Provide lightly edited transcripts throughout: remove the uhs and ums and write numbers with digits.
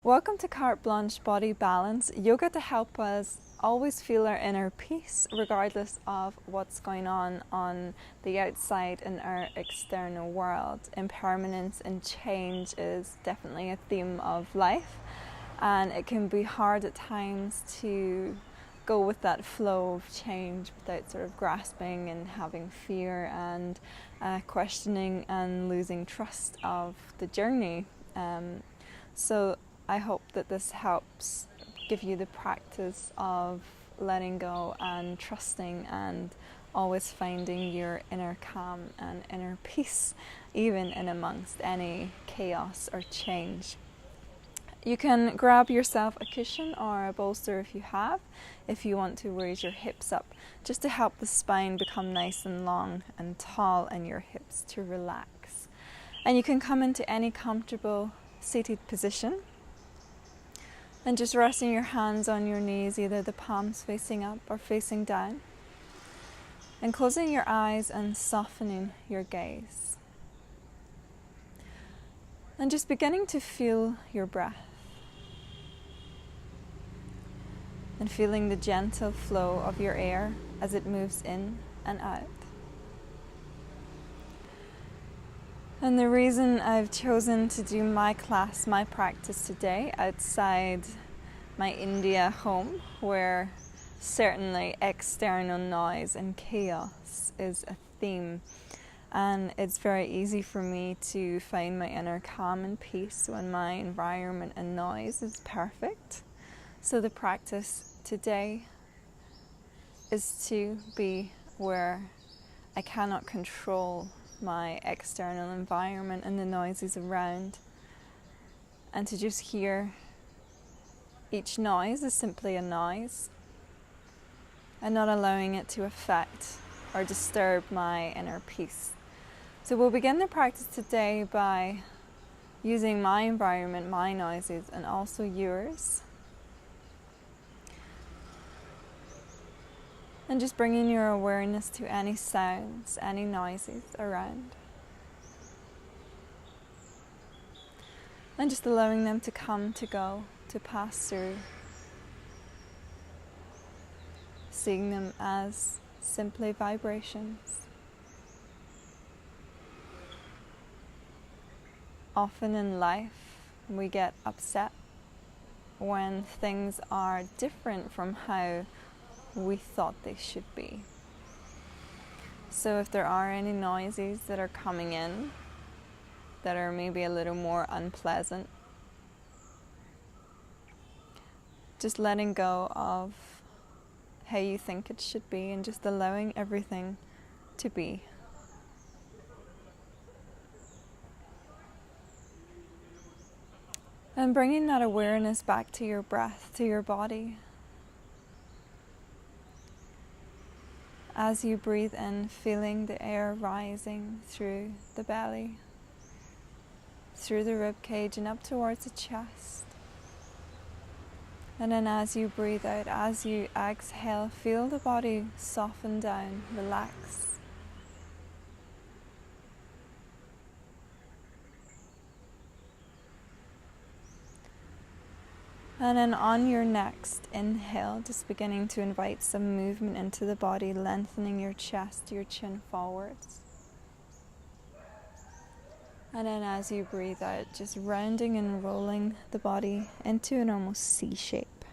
Welcome to Carte Blanche Body Balance, yoga to help us always feel our inner peace regardless of what's going on the outside in our external world. Impermanence and change is definitely a theme of life, and it can be hard at times to go with that flow of change without sort of grasping and having fear and questioning and losing trust of the journey. So I hope that this helps give you the practice of letting go and trusting and always finding your inner calm and inner peace, even in amongst any chaos or change. You can grab yourself a cushion or a bolster if you have, if you want to raise your hips up, just to help the spine become nice and long and tall and your hips to relax. And you can come into any comfortable seated position. And just resting your hands on your knees, either the palms facing up or facing down. And closing your eyes and softening your gaze. And just beginning to feel your breath. And feeling the gentle flow of your air as it moves in and out. And the reason I've chosen to do my class, my practice today outside my India home, where certainly external noise and chaos is a theme, and it's very easy for me to find my inner calm and peace when my environment and noise is perfect. So the practice today is to be where I cannot control my external environment and the noises around, and to just hear each noise is simply a noise and not allowing it to affect or disturb my inner peace. So we'll begin the practice today by using my environment, my noises, and also yours, and just bringing your awareness to any sounds, any noises around. And just allowing them to come, to go, to pass through. Seeing them as simply vibrations. Often in life, we get upset when things are different from how we thought they should be. So if there are any noises that are coming in that are maybe a little more unpleasant, just letting go of how you think it should be and just allowing everything to be. And bringing that awareness back to your breath, to your body. As you breathe in, feeling the air rising through the belly, through the rib cage and up towards the chest. And then as you breathe out, as you exhale, feel the body soften down, relax. And then on your next inhale, just beginning to invite some movement into the body, lengthening your chest, your chin forwards. And then as you breathe out, just rounding and rolling the body into an almost C shape.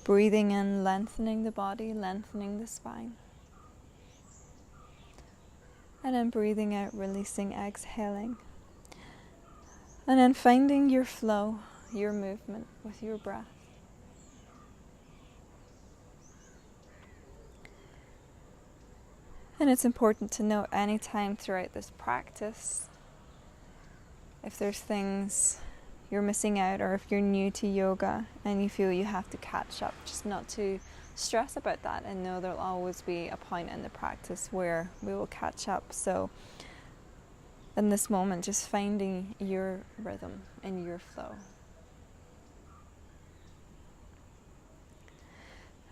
Breathing in, lengthening the body, lengthening the spine. And then breathing out, releasing, exhaling. And then finding your flow, your movement with your breath. And it's important to note any time throughout this practice, if there's things you're missing out, or if you're new to yoga and you feel you have to catch up, just not to stress about that and know there'll always be a point in the practice where we will catch up. So in this moment, just finding your rhythm and your flow.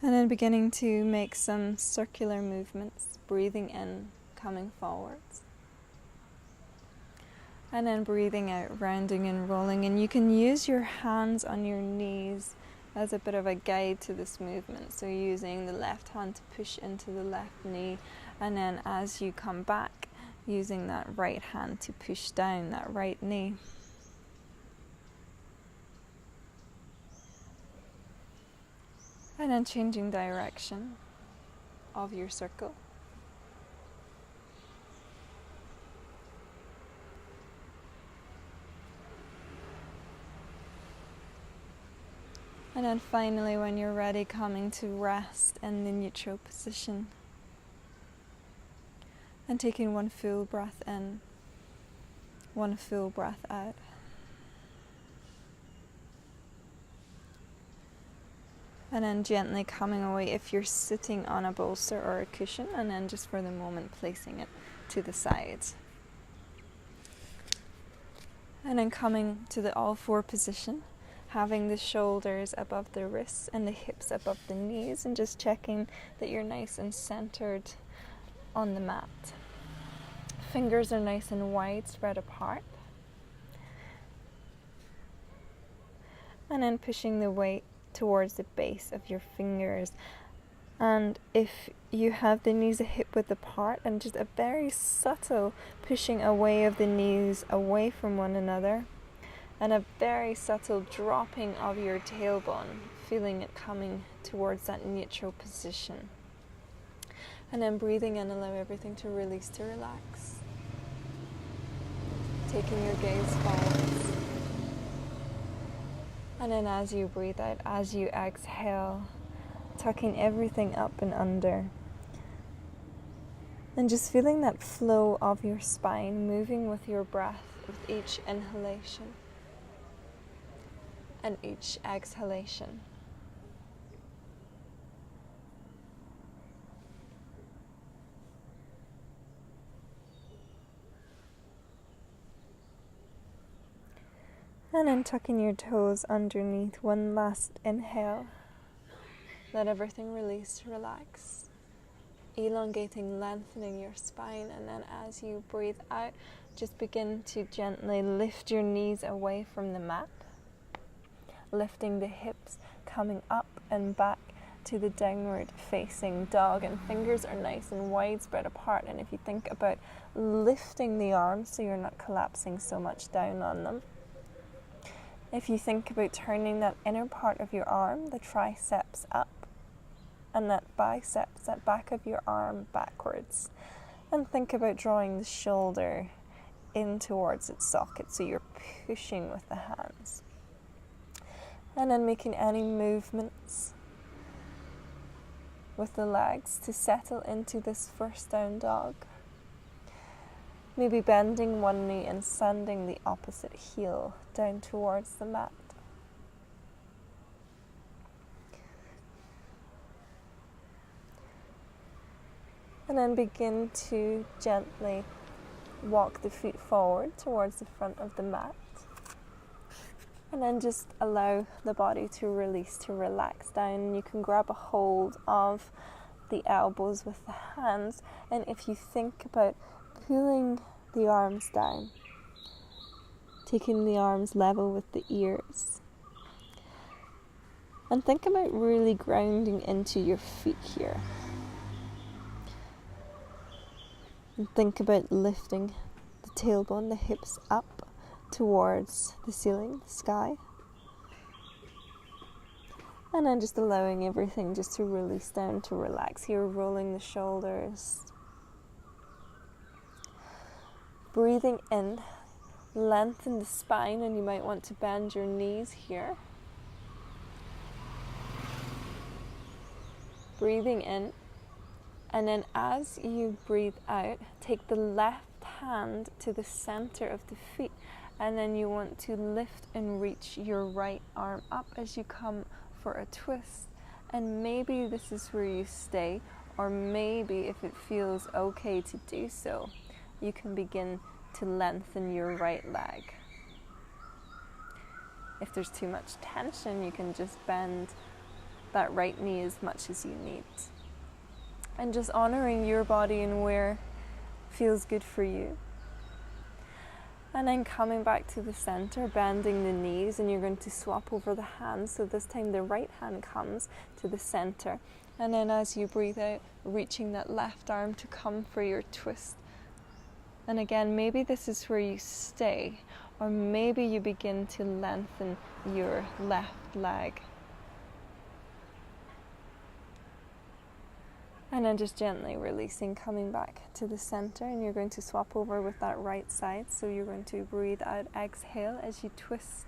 And then beginning to make some circular movements, breathing in, coming forwards. And then breathing out, rounding and rolling. And you can use your hands on your knees as a bit of a guide to this movement. So using the left hand to push into the left knee, and then as you come back, using that right hand to push down that right knee. And then changing direction of your circle. And then finally, when you're ready, coming to rest in the neutral position. And taking one full breath in, one full breath out. And then gently coming away if you're sitting on a bolster or a cushion, and then just for the moment placing it to the side. And then coming to the all four position, having the shoulders above the wrists and the hips above the knees, and just checking that you're nice and centered on the mat. Fingers are nice and wide, spread apart. And then pushing the weight towards the base of your fingers. And if you have the knees a hip width apart, and just a very subtle pushing away of the knees away from one another, and a very subtle dropping of your tailbone, feeling it coming towards that neutral position. And then breathing in, allow everything to release, to relax. Taking your gaze forwards. And then as you breathe out, as you exhale, tucking everything up and under. And just feeling that flow of your spine, moving with your breath with each inhalation and each exhalation. And then tucking your toes underneath, one last inhale. Let everything release, relax. Elongating, lengthening your spine, and then as you breathe out, just begin to gently lift your knees away from the mat. Lifting the hips, coming up and back to the downward facing dog, and fingers are nice and wide spread apart. And if you think about lifting the arms so you're not collapsing so much down on them. If you think about turning that inner part of your arm, the triceps up, and that biceps, that back of your arm backwards. And think about drawing the shoulder in towards its socket, so you're pushing with the hands. And then making any movements with the legs to settle into this first down dog. Maybe bending one knee and sending the opposite heel down towards the mat. And then begin to gently walk the feet forward towards the front of the mat. And then just allow the body to release, to relax down. You can grab a hold of the elbows with the hands. And if you think about pulling the arms down, taking the arms level with the ears. And think about really grounding into your feet here. And think about lifting the tailbone, the hips up towards the ceiling, the sky. And then just allowing everything just to release down, to relax here, rolling the shoulders. Breathing in, lengthen the spine, and you might want to bend your knees here. Breathing in, and then as you breathe out, take the left hand to the center of the feet, and then you want to lift and reach your right arm up as you come for a twist. And maybe this is where you stay, or maybe if it feels okay to do so, you can begin to lengthen your right leg. If there's too much tension, you can just bend that right knee as much as you need. And just honoring your body and where feels good for you. And then coming back to the center, bending the knees, and you're going to swap over the hands. So this time the right hand comes to the center. And then as you breathe out, reaching that left arm to come for your twist. And again, maybe this is where you stay, or maybe you begin to lengthen your left leg. And then just gently releasing, coming back to the center, and you're going to swap over with that right side. So you're going to breathe out, exhale as you twist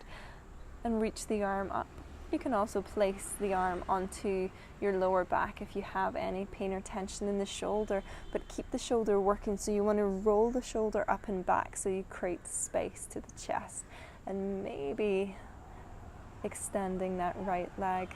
and reach the arm up. You can also place the arm onto your lower back if you have any pain or tension in the shoulder, but keep the shoulder working. So you want to roll the shoulder up and back so you create space to the chest, and maybe extending that right leg.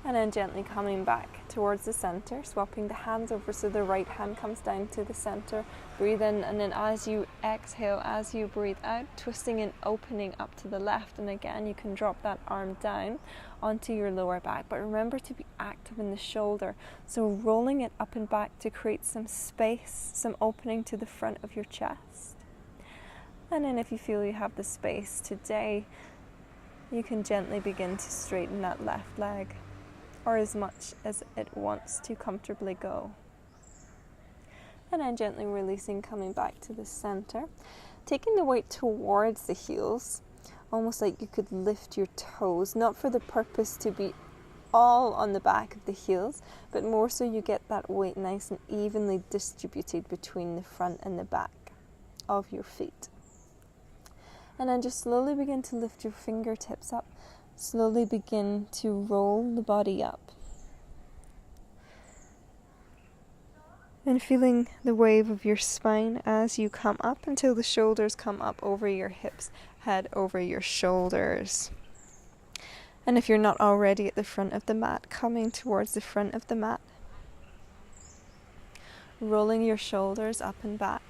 And then gently coming back towards the center, swapping the hands over so the right hand comes down to the center. Breathe in, and then as you exhale, as you breathe out, twisting and opening up to the left. And again, you can drop that arm down onto your lower back. But remember to be active in the shoulder. So rolling it up and back to create some space, some opening to the front of your chest. And then if you feel you have the space today, you can gently begin to straighten that left leg, or as much as it wants to comfortably go. And then gently releasing, coming back to the center, taking the weight towards the heels, almost like you could lift your toes, not for the purpose to be all on the back of the heels, but more so you get that weight nice and evenly distributed between the front and the back of your feet. And then just slowly begin to lift your fingertips up. Slowly begin to roll the body up. And feeling the wave of your spine as you come up until the shoulders come up over your hips, head over your shoulders. And if you're not already at the front of the mat, coming towards the front of the mat. Rolling your shoulders up and back.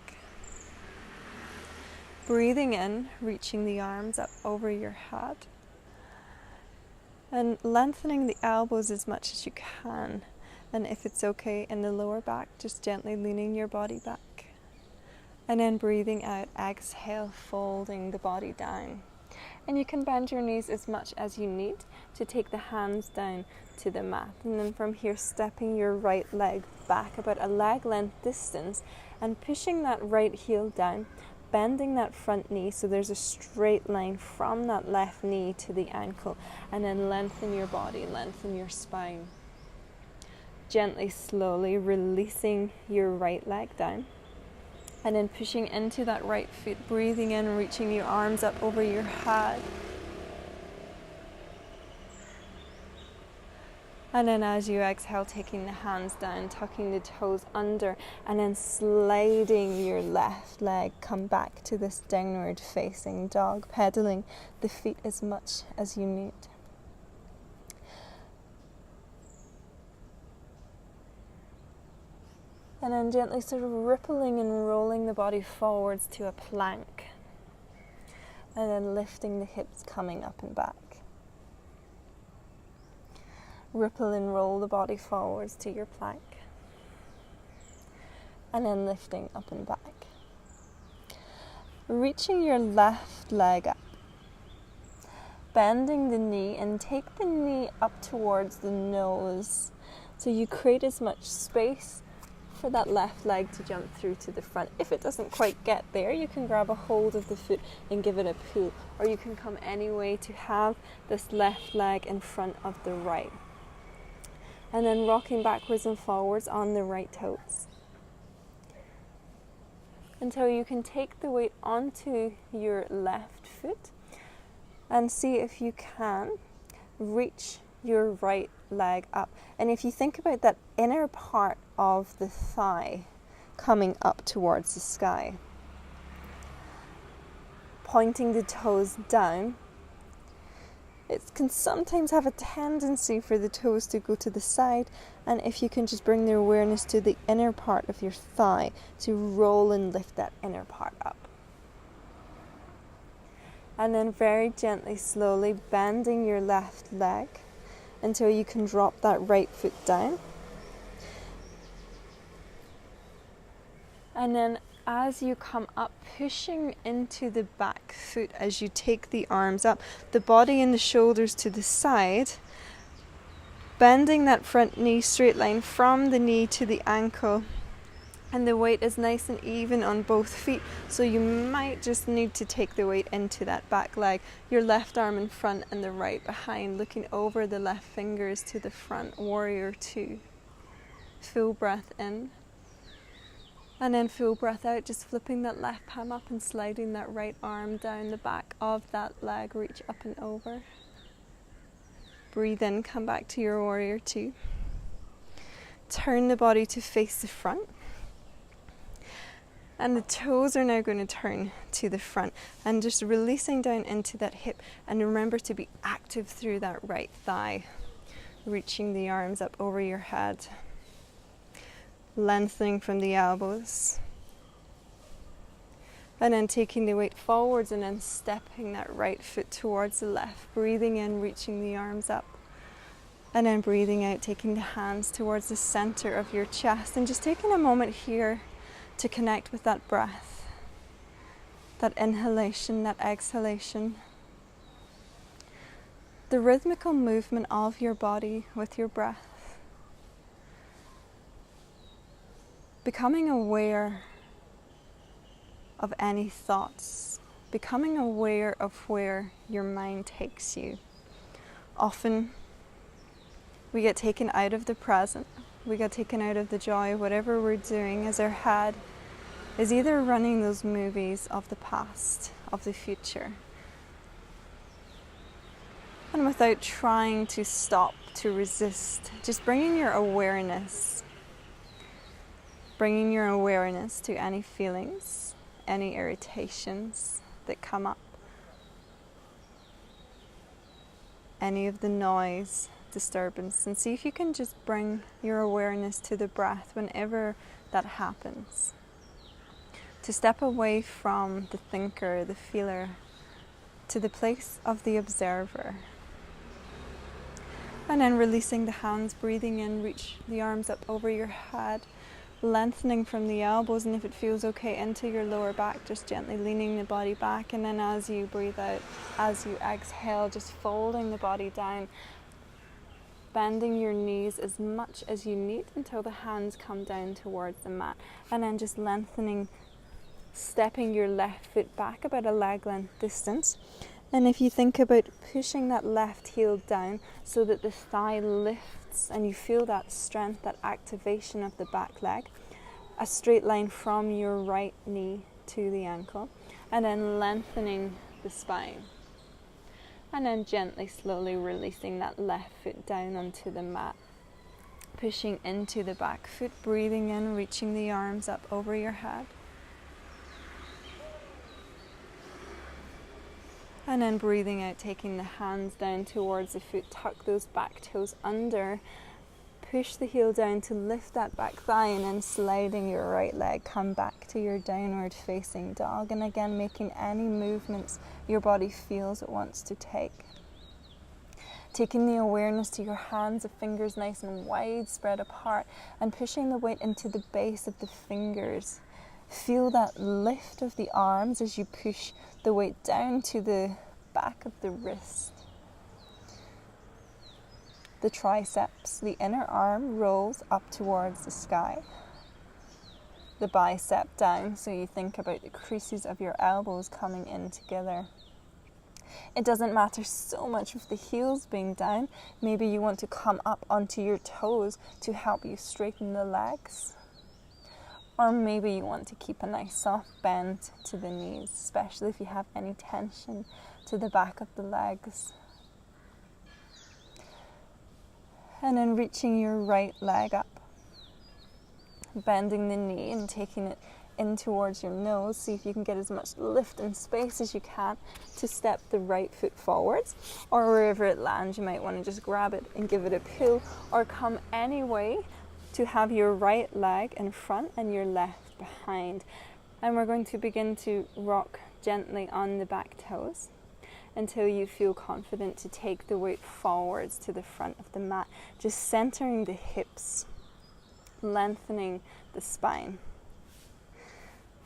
Breathing in, reaching the arms up over your head. And lengthening the elbows as much as you can. And if it's okay in the lower back, just gently leaning your body back. And then breathing out, exhale, folding the body down. And you can bend your knees as much as you need to take the hands down to the mat. And then from here, stepping your right leg back about a leg length distance and pushing that right heel down. Bending that front knee so there's a straight line from that left knee to the ankle, and then lengthen your body, lengthen your spine. Gently, slowly releasing your right leg down, and then pushing into that right foot, breathing in, reaching your arms up over your head. And then as you exhale, taking the hands down, tucking the toes under, and then sliding your left leg, come back to this downward facing dog, pedaling the feet as much as you need. And then gently sort of rippling and rolling the body forwards to a plank. And then lifting the hips, coming up and back. Ripple and roll the body forwards to your plank. And then lifting up and back. Reaching your left leg up. Bending the knee and take the knee up towards the nose. So you create as much space for that left leg to jump through to the front. If it doesn't quite get there, you can grab a hold of the foot and give it a pull. Or you can come any way to have this left leg in front of the right. And then rocking backwards and forwards on the right toes. Until you can take the weight onto your left foot and see if you can reach your right leg up. And if you think about that inner part of the thigh coming up towards the sky, pointing the toes down, it can sometimes have a tendency for the toes to go to the side, and if you can just bring the awareness to the inner part of your thigh to roll and lift that inner part up. And then very gently, slowly bending your left leg until you can drop that right foot down. And then as you come up, pushing into the back foot as you take the arms up, the body and the shoulders to the side, bending that front knee straight line from the knee to the ankle. And the weight is nice and even on both feet, so you might just need to take the weight into that back leg. Your left arm in front and the right behind, looking over the left fingers to the front, warrior two. Full breath in. And then full breath out, just flipping that left palm up and sliding that right arm down the back of that leg, reach up and over. Breathe in, come back to your warrior two. Turn the body to face the front. And the toes are now going to turn to the front and just releasing down into that hip. And remember to be active through that right thigh, reaching the arms up over your head, lengthening from the elbows. And then taking the weight forwards and then stepping that right foot towards the left, breathing in, reaching the arms up. And then breathing out, taking the hands towards the center of your chest and just taking a moment here to connect with that breath, that inhalation, that exhalation. The rhythmical movement of your body with your breath. Becoming aware of any thoughts, becoming aware of where your mind takes you. Often we get taken out of the present. We get taken out of the joy of whatever we're doing as our head is either running those movies of the past, of the future. And without trying to stop, to resist, just bringing your awareness to any feelings, any irritations that come up, any of the noise, disturbance, and see if you can just bring your awareness to the breath whenever that happens. To step away from the thinker, the feeler, to the place of the observer. And then releasing the hands, breathing in, reach the arms up over your head, lengthening from the elbows, and if it feels okay, into your lower back, just gently leaning the body back. And then as you breathe out, as you exhale, just folding the body down, bending your knees as much as you need until the hands come down towards the mat. And then just lengthening, stepping your left foot back about a leg length distance. And if you think about pushing that left heel down so that the thigh lifts and you feel that strength, that activation of the back leg, a straight line from your right knee to the ankle, and then lengthening the spine. And then gently, slowly releasing that left foot down onto the mat. Pushing into the back foot, breathing in, reaching the arms up over your head. And then breathing out, taking the hands down towards the foot, tuck those back toes under. Push the heel down to lift that back thigh, and then sliding your right leg, come back to your downward facing dog. And again, making any movements your body feels it wants to take. Taking the awareness to your hands, the fingers nice and wide spread apart, and pushing the weight into the base of the fingers. Feel that lift of the arms as you push the weight down to the back of the wrist. The triceps, the inner arm rolls up towards the sky. The bicep down, so you think about the creases of your elbows coming in together. It doesn't matter so much with the heels being down. Maybe you want to come up onto your toes to help you straighten the legs. Or maybe you want to keep a nice soft bend to the knees, especially if you have any tension to the back of the legs. And then reaching your right leg up, bending the knee and taking it in towards your nose. See if you can get as much lift and space as you can to step the right foot forwards, or wherever it lands you might want to just grab it and give it a pull, or come anyway to have your right leg in front and your left behind. And we're going to begin to rock gently on the back toes until you feel confident to take the weight forwards to the front of the mat, just centering the hips, lengthening the spine.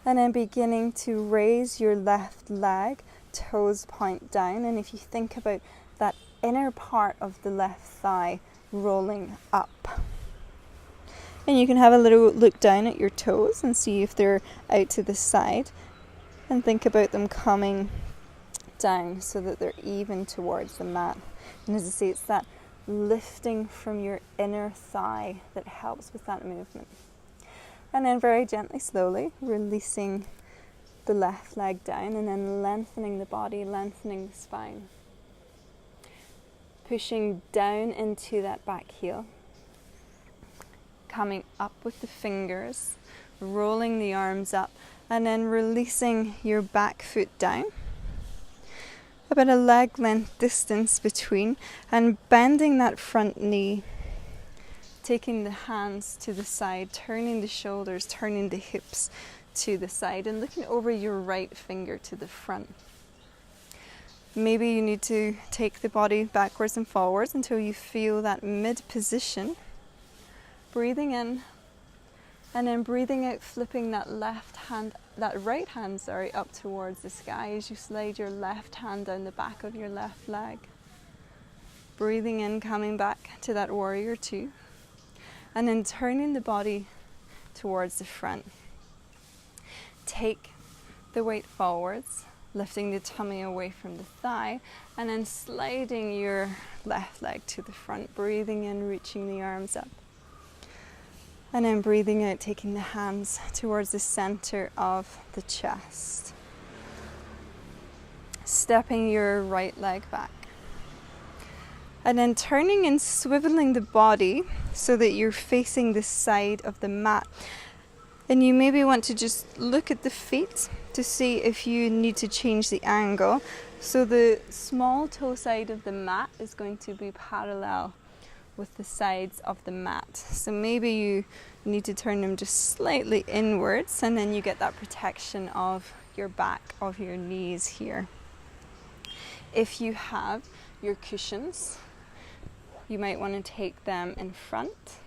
And then beginning to raise your left leg, toes point down. And if you think about that inner part of the left thigh rolling up. And you can have a little look down at your toes and see if they're out to the side. And think about them coming down so that they're even towards the mat. And as I say, it's that lifting from your inner thigh that helps with that movement. And then very gently, slowly, releasing the left leg down and then lengthening the body, lengthening the spine. Pushing down into that back heel. Coming up with the fingers, rolling the arms up, and then releasing your back foot down. About a leg length distance between, and bending that front knee. Taking the hands to the side, turning the shoulders, turning the hips to the side, and looking over your right finger to the front. Maybe you need to take the body backwards and forwards until you feel that mid position. Breathing in, and then breathing out, flipping that right hand, up towards the sky as you slide your left hand down the back of your left leg. Breathing in, coming back to that warrior two. And then turning the body towards the front. Take the weight forwards, lifting the tummy away from the thigh, and then sliding your left leg to the front, breathing in, reaching the arms up. And then breathing out, taking the hands towards the center of the chest. Stepping your right leg back. And then turning and swiveling the body so that you're facing the side of the mat. And you maybe want to just look at the feet to see if you need to change the angle. So the small toe side of the mat is going to be parallel with the sides of the mat. So maybe you need to turn them just slightly inwards, and then you get that protection of your back, of your knees here. If you have your cushions, you might want to take them in front.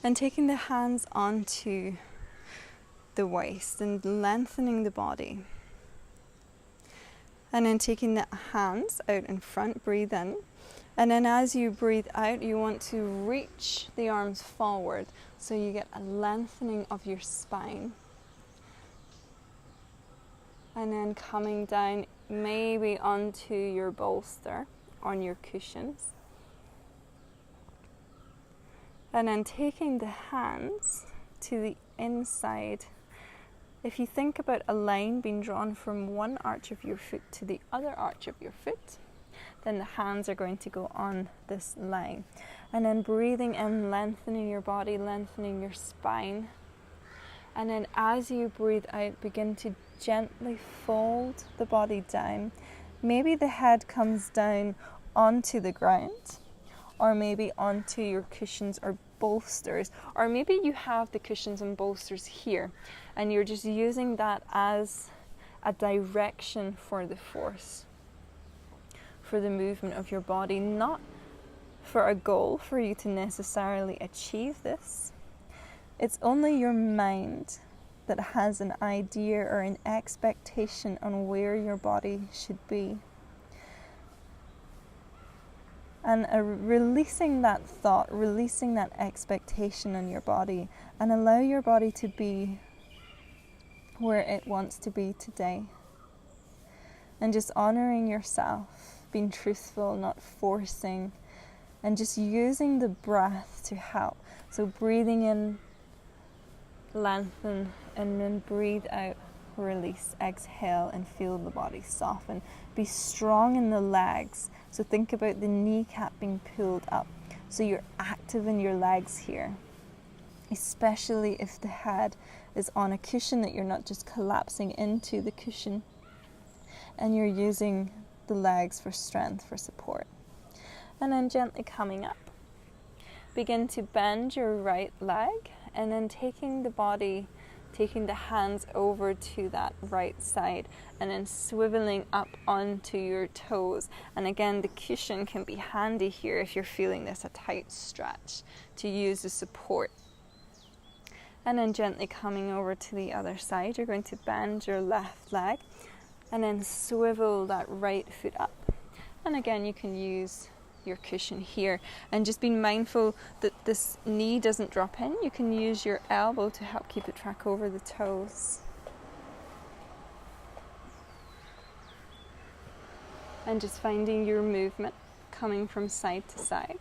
And taking the hands onto the waist and lengthening the body. And then taking the hands out in front, breathe in. And then as you breathe out, you want to reach the arms forward so you get a lengthening of your spine. And then coming down maybe onto your bolster, on your cushions. And then taking the hands to the inside. If you think about a line being drawn from one arch of your foot to the other arch of your foot, then the hands are going to go on this line. And then breathing in, lengthening your body, lengthening your spine. And then as you breathe out, begin to gently fold the body down. Maybe the head comes down onto the ground, or maybe onto your cushions or bolsters, or maybe you have the cushions and bolsters here and you're just using that as a direction for the force, for the movement of your body, not for a goal for you to necessarily achieve this. It's only your mind that has an idea or an expectation on where your body should be. And releasing that thought, releasing that expectation on your body, and allow your body to be where it wants to be today. And just honouring yourself, being truthful, not forcing, and just using the breath to help. So breathing in, lengthen, and then breathe out, release, exhale, and feel the body soften. Be strong in the legs. So think about the kneecap being pulled up. So you're active in your legs here, especially if the head is on a cushion, that you're not just collapsing into the cushion, and you're using the legs for strength, for support. And then gently coming up, begin to bend your right leg, and then taking the hands over to that right side, and then swiveling up onto your toes. And again, the cushion can be handy here if you're feeling this a tight stretch, to use as support. And then gently coming over to the other side, you're going to bend your left leg and then swivel that right foot up. And again, you can use your cushion here and just be mindful that this knee doesn't drop in. You can use your elbow to help keep it track over the toes. And just finding your movement coming from side to side.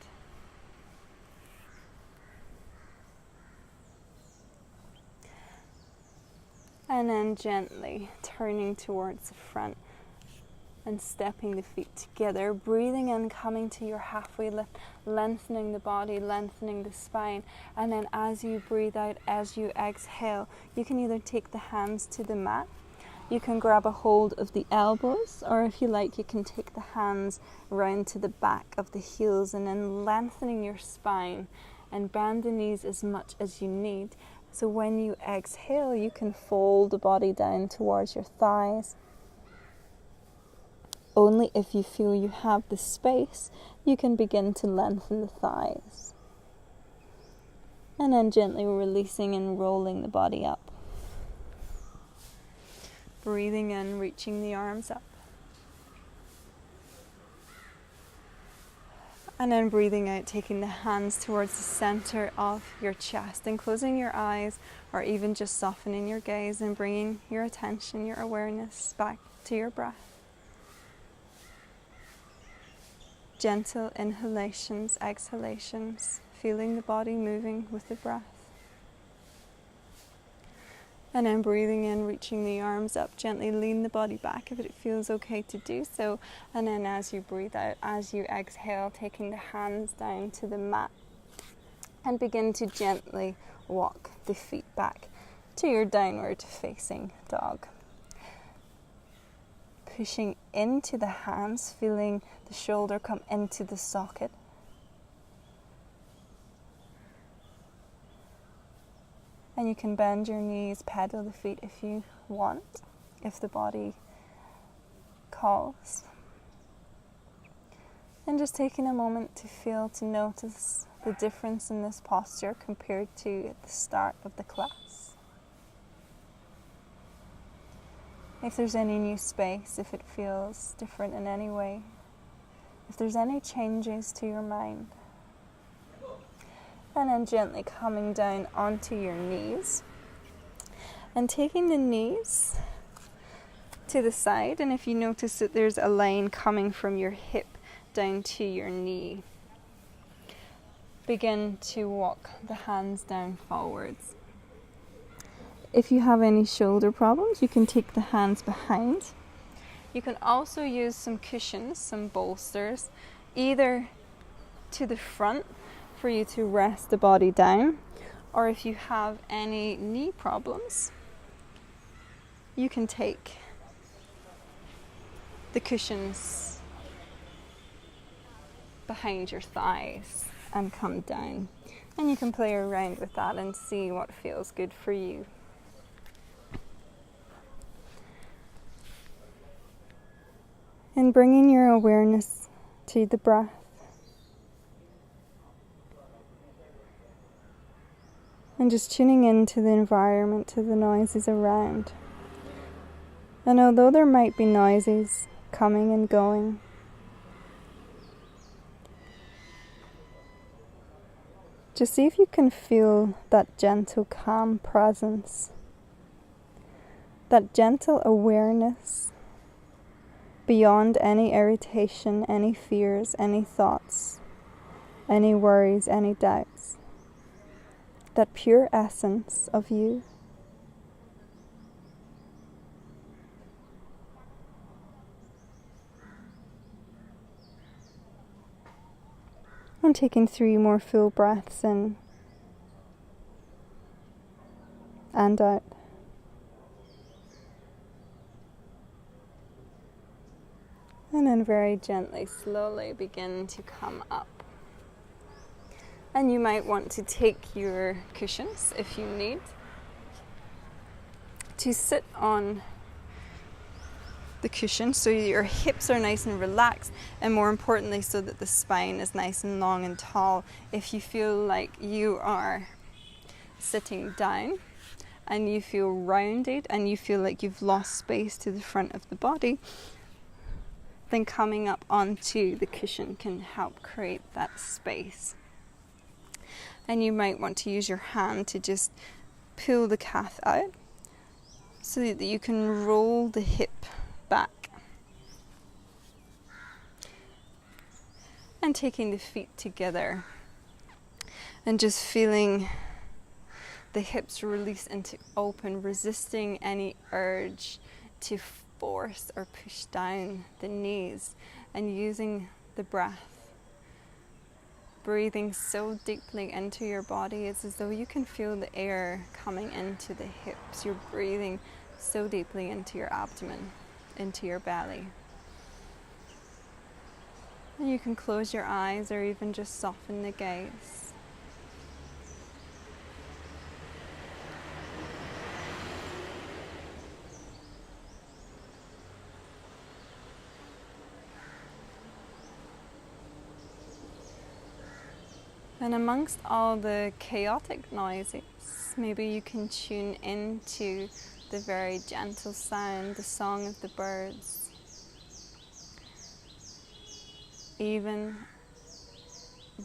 And then gently turning towards the front and stepping the feet together, breathing in, coming to your halfway lift, lengthening the body, lengthening the spine. And then as you breathe out, as you exhale, you can either take the hands to the mat, you can grab a hold of the elbows, or if you like, you can take the hands round to the back of the heels and then lengthening your spine and bend the knees as much as you need. So when you exhale, you can fold the body down towards your thighs. Only if you feel you have the space, you can begin to lengthen the thighs. And then gently releasing and rolling the body up. Breathing in, reaching the arms up. And then breathing out, taking the hands towards the center of your chest and closing your eyes, or even just softening your gaze and bringing your attention, your awareness back to your breath. Gentle inhalations, exhalations, feeling the body moving with the breath. And then breathing in, reaching the arms up, gently lean the body back if it feels okay to do so. And then as you breathe out, as you exhale, taking the hands down to the mat and begin to gently walk the feet back to your downward facing dog. Pushing into the hands, feeling the shoulder come into the socket. And you can bend your knees, pedal the feet if you want, if the body calls. And just taking a moment to feel, to notice the difference in this posture compared to at the start of the class. If there's any new space, if it feels different in any way, if there's any changes to your mind. And then gently coming down onto your knees and taking the knees to the side. And if you notice that there's a line coming from your hip down to your knee, begin to walk the hands down forwards. If you have any shoulder problems, you can take the hands behind. You can also use some cushions, some bolsters, either to the front for you to rest the body down, or if you have any knee problems, you can take the cushions behind your thighs and come down. And you can play around with that and see what feels good for you. And bringing your awareness to the breath. And just tuning into the environment, to the noises around. And although there might be noises coming and going, just see if you can feel that gentle, calm presence, that gentle awareness beyond any irritation, any fears, any thoughts, any worries, any doubts. That pure essence of you. And taking 3 more full breaths in and out. And then very gently, slowly begin to come up. And you might want to take your cushions, if you need, to sit on the cushion so your hips are nice and relaxed, and more importantly so that the spine is nice and long and tall. If you feel like you are sitting down and you feel rounded and you feel like you've lost space to the front of the body, then coming up onto the cushion can help create that space. And you might want to use your hand to just pull the calf out so that you can roll the hip back. And taking the feet together and just feeling the hips release into open, resisting any urge to force or push down the knees, and using the breath. Breathing so deeply into your body, it's as though you can feel the air coming into the hips. You're breathing so deeply into your abdomen, into your belly. And you can close your eyes or even just soften the gaze. And amongst all the chaotic noises, maybe you can tune into the very gentle sound, the song of the birds. Even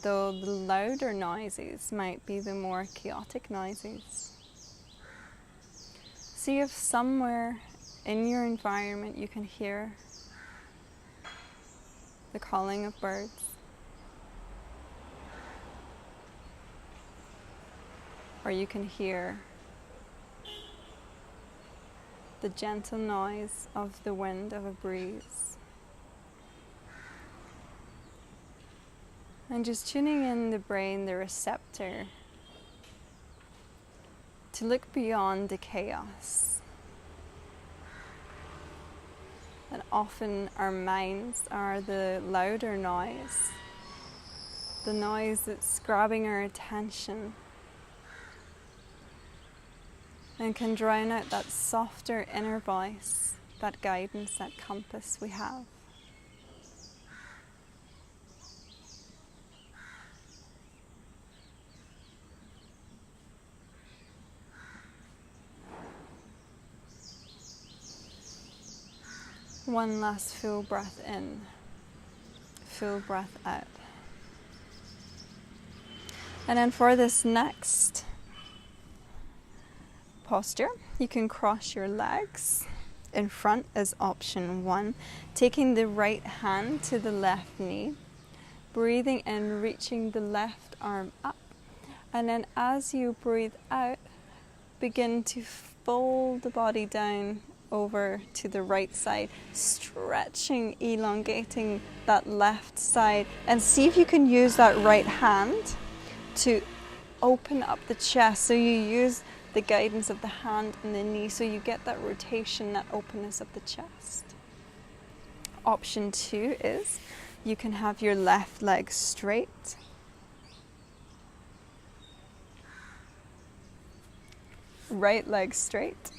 though the louder noises might be the more chaotic noises. See if somewhere in your environment you can hear the calling of birds. Or you can hear the gentle noise of the wind of a breeze. And just tuning in the brain, the receptor, to look beyond the chaos. And often our minds are the louder noise, the noise that's grabbing our attention, and can drown out that softer inner voice, that guidance, that compass we have. One last full breath in, full breath out. And then for this next posture, you can cross your legs in front as option 1, taking the right hand to the left knee, breathing in, reaching the left arm up, and then as you breathe out, begin to fold the body down over to the right side, stretching, elongating that left side, and see if you can use that right hand to open up the chest. So you use the guidance of the hand and the knee, so you get that rotation, that openness of the chest. Option 2 is you can have your left leg straight, right leg straight,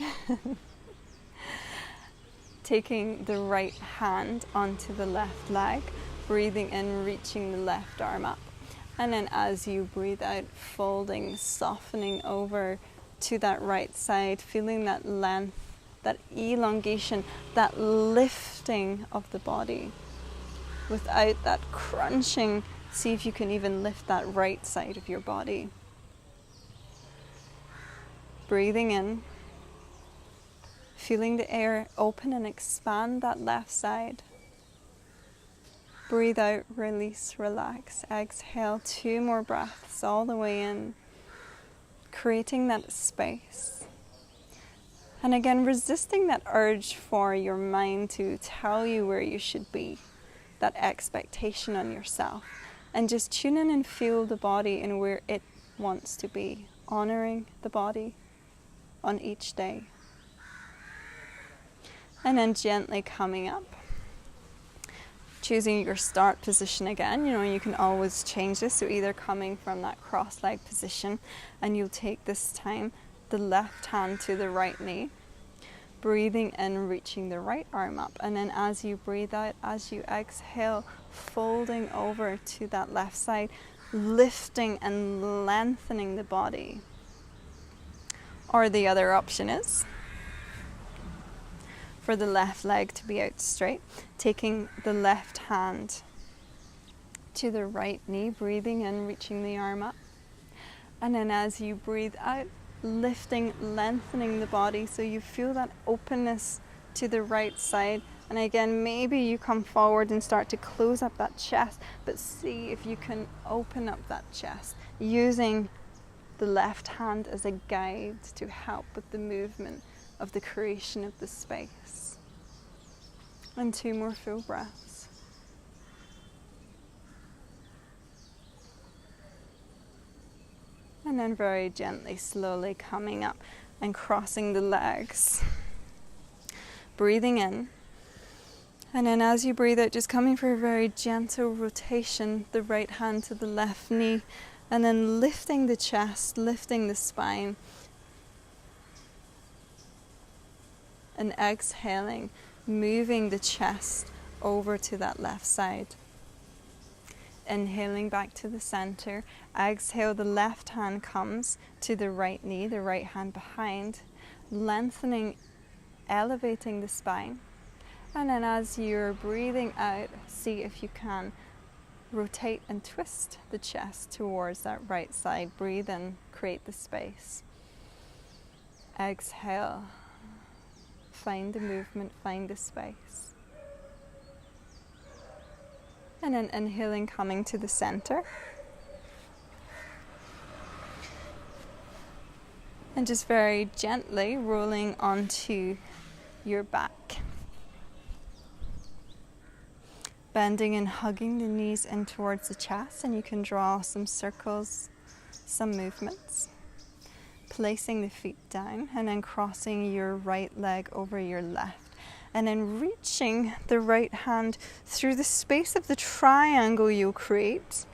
taking the right hand onto the left leg, breathing in, reaching the left arm up, and then as you breathe out, folding, softening over to that right side, feeling that length, that elongation, that lifting of the body without that crunching. See if you can even lift that right side of your body. Breathing in, feeling the air open and expand that left side. Breathe out, release, relax. Exhale, 2 more breaths all the way in, creating that space. And again, resisting that urge for your mind to tell you where you should be, that expectation on yourself, and just tune in and feel the body and where it wants to be, honoring the body on each day. And then gently coming up, choosing your start position again. You can always change this, so either coming from that cross-leg position, and you'll take this time the left hand to the right knee, breathing in, reaching the right arm up, and then as you breathe out, as you exhale, folding over to that left side, lifting and lengthening the body. Or the other option is for the left leg to be out straight, taking the left hand to the right knee, breathing in, reaching the arm up. And then as you breathe out, lifting, lengthening the body so you feel that openness to the right side. And again, maybe you come forward and start to close up that chest, but see if you can open up that chest using the left hand as a guide to help with the movement of the creation of the space. And 2 more full breaths. And then very gently, slowly coming up and crossing the legs. Breathing in. And then as you breathe out, just coming for a very gentle rotation, the right hand to the left knee. And then lifting the chest, lifting the spine. And exhaling, moving the chest over to that left side. Inhaling back to the center. Exhale, the left hand comes to the right knee, the right hand behind. Lengthening, elevating the spine. And then as you're breathing out, see if you can rotate and twist the chest towards that right side. Breathe in, create the space. Exhale. Find the movement, find the space. And then inhaling, coming to the center. And just very gently rolling onto your back. Bending and hugging the knees in towards the chest, and you can draw some circles, some movements. Placing the feet down and then crossing your right leg over your left. And then reaching the right hand through the space of the triangle you'll create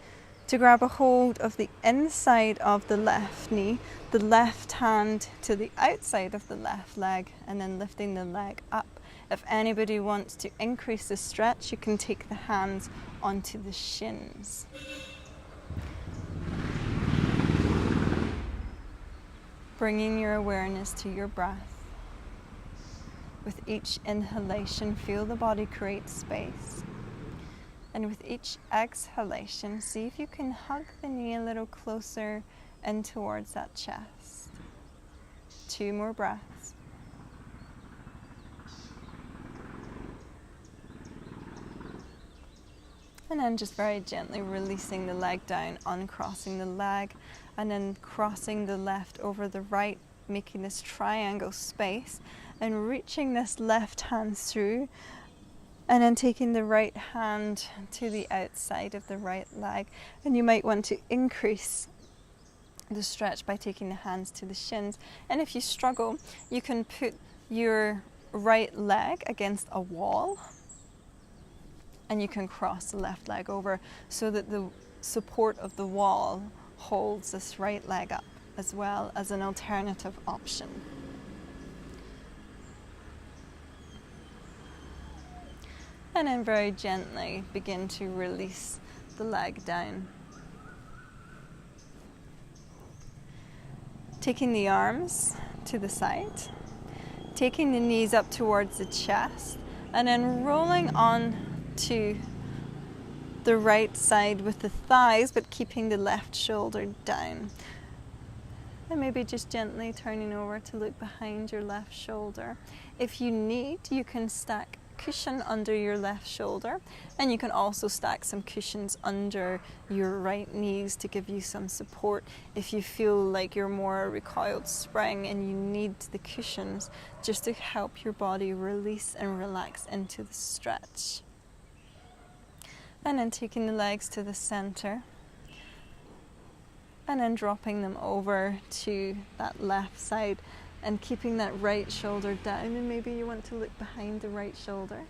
to grab a hold of the inside of the left knee, the left hand to the outside of the left leg, and then lifting the leg up. If anybody wants to increase the stretch, you can take the hands onto the shins. Bringing your awareness to your breath. With each inhalation, feel the body create space. And with each exhalation, see if you can hug the knee a little closer in towards that chest. 2 more breaths. And then just very gently releasing the leg down, uncrossing the leg, and then crossing the left over the right, making this triangle space, and reaching this left hand through, and then taking the right hand to the outside of the right leg. And you might want to increase the stretch by taking the hands to the shins. And if you struggle, you can put your right leg against a wall, and you can cross the left leg over so that the support of the wall holds this right leg up, as well as an alternative option. And then very gently begin to release the leg down. Taking the arms to the side, taking the knees up towards the chest, and then rolling on to the right side with the thighs, but keeping the left shoulder down. And maybe just gently turning over to look behind your left shoulder. If you need, you can stack cushion under your left shoulder, and you can also stack some cushions under your right knees to give you some support if you feel like you're more a recoiled spring and you need the cushions just to help your body release and relax into the stretch. And then taking the legs to the center, and then dropping them over to that left side and keeping that right shoulder down. And maybe you want to look behind the right shoulder.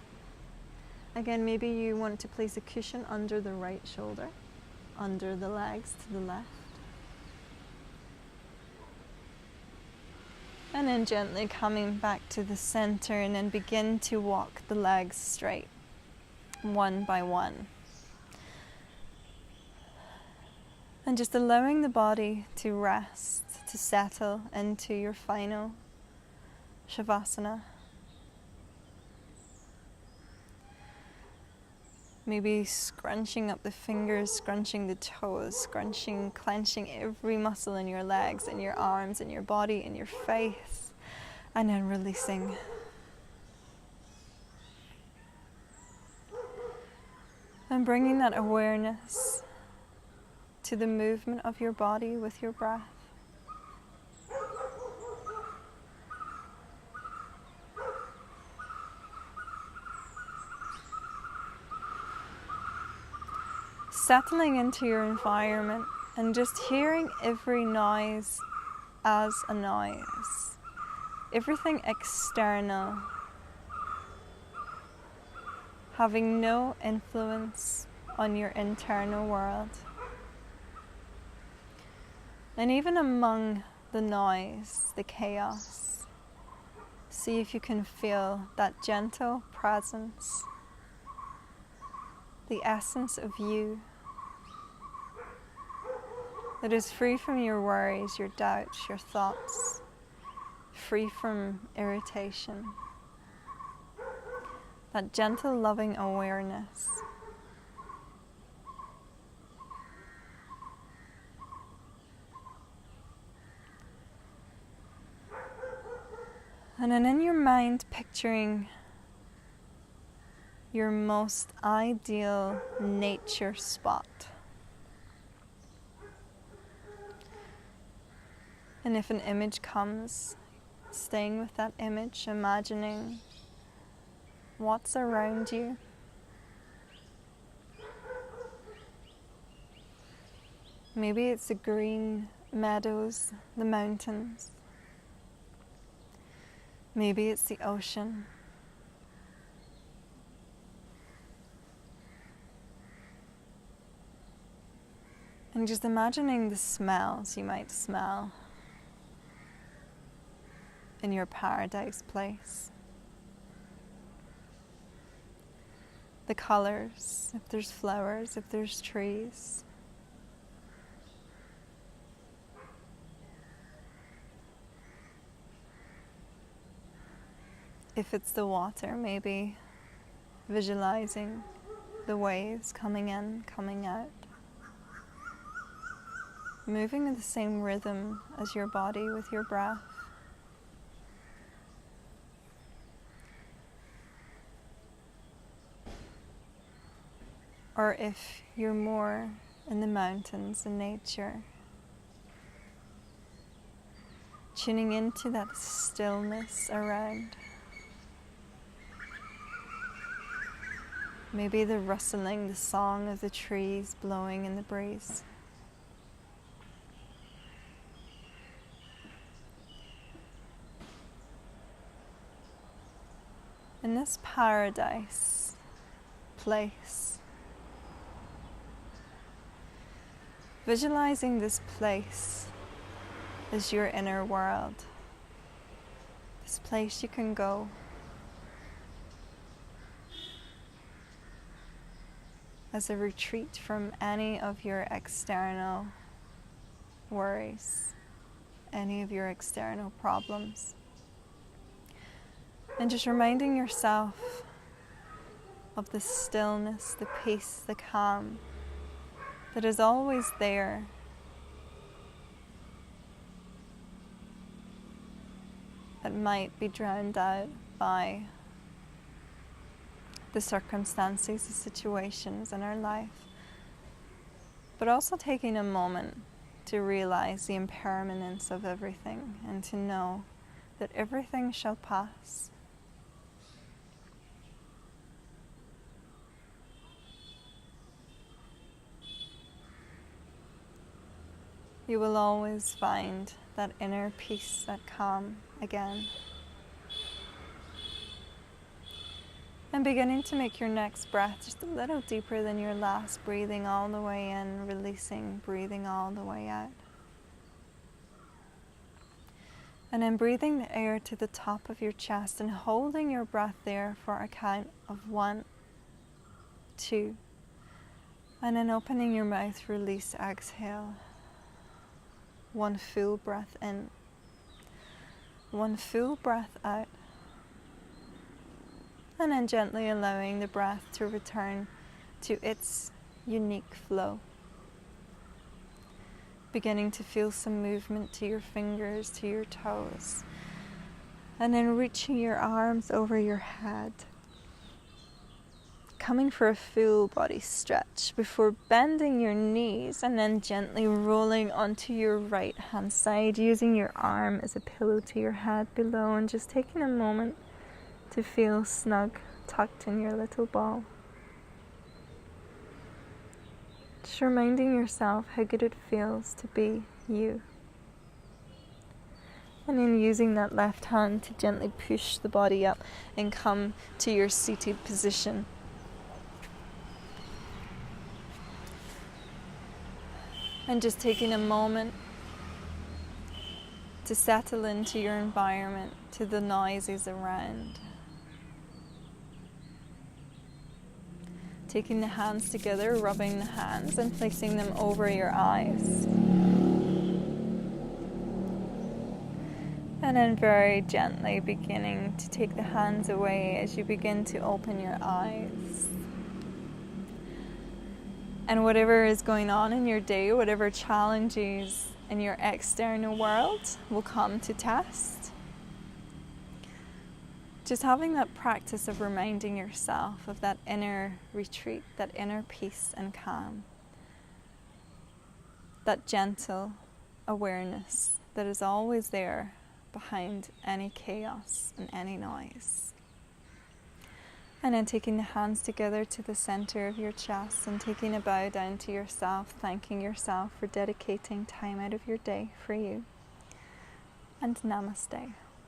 Again, maybe you want to place a cushion under the right shoulder, under the legs to the left. And then gently coming back to the center, and then begin to walk the legs straight, one by one. And just allowing the body to rest, to settle into your final Shavasana. Maybe scrunching up the fingers, scrunching the toes, scrunching, clenching every muscle in your legs, in your arms, in your body, in your face, and then releasing. And bringing that awareness to the movement of your body with your breath. Settling into your environment and just hearing every noise as a noise. Everything external having no influence on your internal world. And even among the noise, the chaos, see if you can feel that gentle presence, the essence of you that is free from your worries, your doubts, your thoughts, free from irritation. That gentle, loving awareness. And then in your mind, picturing your most ideal nature spot. And if an image comes, staying with that image, imagining what's around you. Maybe it's the green meadows, the mountains. Maybe it's the ocean. And just imagining the smells you might smell in your paradise place. The colors, if there's flowers, if there's trees. If it's the water, maybe visualizing the waves coming in, coming out. Moving in the same rhythm as your body with your breath. Or if you're more in the mountains and nature, tuning into that stillness around. Maybe the rustling, the song of the trees blowing in the breeze. In this paradise place, visualizing this place as your inner world, this place you can go as a retreat from any of your external worries, any of your external problems. And just reminding yourself of the stillness, the peace, the calm that is always there. That might be drowned out by the circumstances, the situations in our life. But also taking a moment to realize the impermanence of everything and to know that everything shall pass. You will always find that inner peace, that calm again. And beginning to make your next breath just a little deeper than your last, breathing all the way in, releasing, breathing all the way out. And then breathing the air to the top of your chest and holding your breath there for a count of 1, 2. And then opening your mouth, release, exhale. One full breath in, one full breath out, and then gently allowing the breath to return to its unique flow. Beginning to feel some movement to your fingers, to your toes, and then reaching your arms over your head. Coming for a full body stretch before bending your knees and then gently rolling onto your right hand side, using your arm as a pillow to your head below, and just taking a moment to feel snug tucked in your little ball. Just reminding yourself how good it feels to be you. And then using that left hand to gently push the body up and come to your seated position. And just taking a moment to settle into your environment, to the noises around. Taking the hands together, rubbing the hands and placing them over your eyes. And then very gently beginning to take the hands away as you begin to open your eyes. And whatever is going on in your day, whatever challenges in your external world will come to test. Just having that practice of reminding yourself of that inner retreat, that inner peace and calm. That gentle awareness that is always there behind any chaos and any noise. And then taking the hands together to the center of your chest and taking a bow down to yourself, thanking yourself for dedicating time out of your day for you. And namaste.